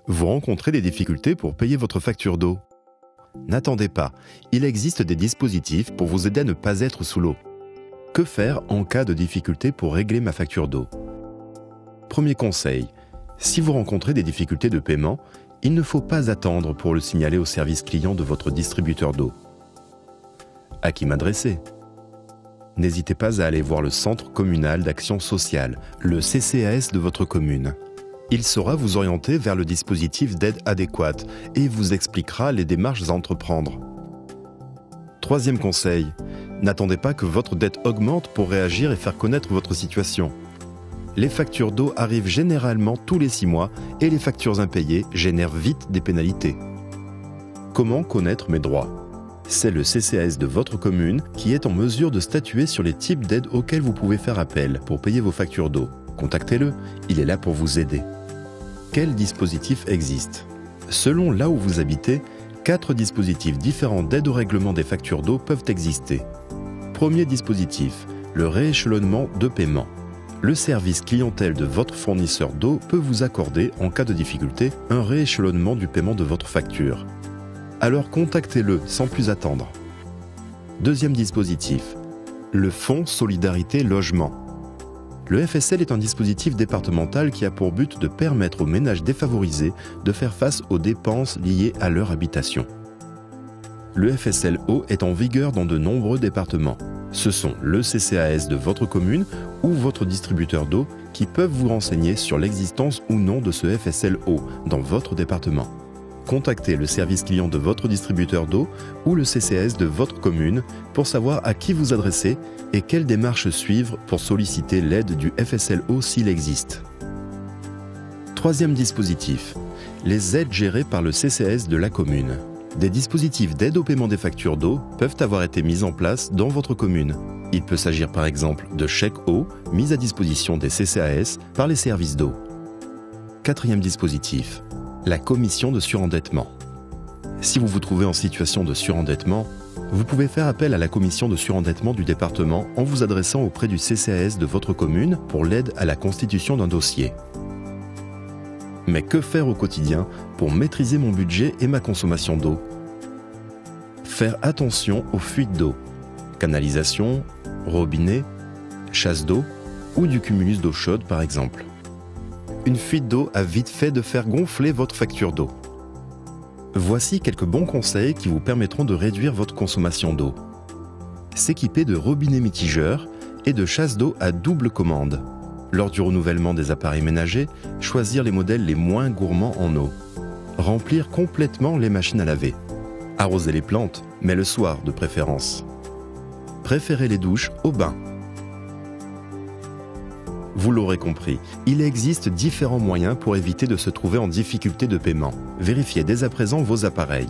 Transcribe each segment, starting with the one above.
Vous rencontrez des difficultés pour payer votre facture d'eau? N'attendez pas, il existe des dispositifs pour vous aider à ne pas être sous l'eau. Que faire en cas de difficulté pour régler ma facture d'eau? Premier conseil, si vous rencontrez des difficultés de paiement, il ne faut pas attendre pour le signaler au service client de votre distributeur d'eau. À qui m'adresser? N'hésitez pas à aller voir le Centre communal d'action sociale, le CCAS de votre commune. Il saura vous orienter vers le dispositif d'aide adéquate et vous expliquera les démarches à entreprendre. Troisième conseil, n'attendez pas que votre dette augmente pour réagir et faire connaître votre situation. Les factures d'eau arrivent généralement tous les 6 mois et les factures impayées génèrent vite des pénalités. Comment connaître mes droits? C'est le CCAS de votre commune qui est en mesure de statuer sur les types d'aides auxquelles vous pouvez faire appel pour payer vos factures d'eau. Contactez-le, il est là pour vous aider. Quels dispositifs existent? Selon là où vous habitez, 4 dispositifs différents d'aide au règlement des factures d'eau peuvent exister. Premier dispositif, le rééchelonnement de paiement. Le service clientèle de votre fournisseur d'eau peut vous accorder, en cas de difficulté, un rééchelonnement du paiement de votre facture. Alors contactez-le sans plus attendre. Deuxième dispositif, le Fonds Solidarité Logement. Le FSL est un dispositif départemental qui a pour but de permettre aux ménages défavorisés de faire face aux dépenses liées à leur habitation. Le FSL Eau est en vigueur dans de nombreux départements. Ce sont le CCAS de votre commune ou votre distributeur d'eau qui peuvent vous renseigner sur l'existence ou non de ce FSL Eau dans votre département. Contactez le service client de votre distributeur d'eau ou le CCAS de votre commune pour savoir à qui vous adresser et quelles démarches suivre pour solliciter l'aide du FSL Eau s'il existe. Troisième dispositif, les aides gérées par le CCAS de la commune. Des dispositifs d'aide au paiement des factures d'eau peuvent avoir été mis en place dans votre commune. Il peut s'agir par exemple de chèques eau mis à disposition des CCAS par les services d'eau. Quatrième dispositif, la commission de surendettement. Si vous vous trouvez en situation de surendettement, vous pouvez faire appel à la commission de surendettement du département en vous adressant auprès du CCAS de votre commune pour l'aide à la constitution d'un dossier. Mais que faire au quotidien pour maîtriser mon budget et ma consommation d'eau? Faire attention aux fuites d'eau, canalisation, robinet, chasse d'eau ou du cumulus d'eau chaude par exemple. Une fuite d'eau a vite fait de faire gonfler votre facture d'eau. Voici quelques bons conseils qui vous permettront de réduire votre consommation d'eau. S'équiper de robinets mitigeurs et de chasse d'eau à double commande. Lors du renouvellement des appareils ménagers, choisir les modèles les moins gourmands en eau. Remplir complètement les machines à laver. Arroser les plantes, mais le soir de préférence. Préférez les douches au bain. Vous l'aurez compris, il existe différents moyens pour éviter de se trouver en difficulté de paiement. Vérifiez dès à présent vos appareils.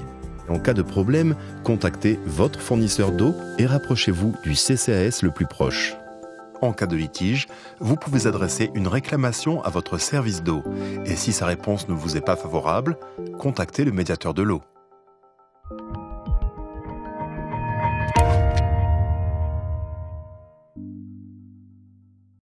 En cas de problème, contactez votre fournisseur d'eau et rapprochez-vous du CCAS le plus proche. En cas de litige, vous pouvez adresser une réclamation à votre service d'eau et si sa réponse ne vous est pas favorable, contactez le médiateur de l'eau.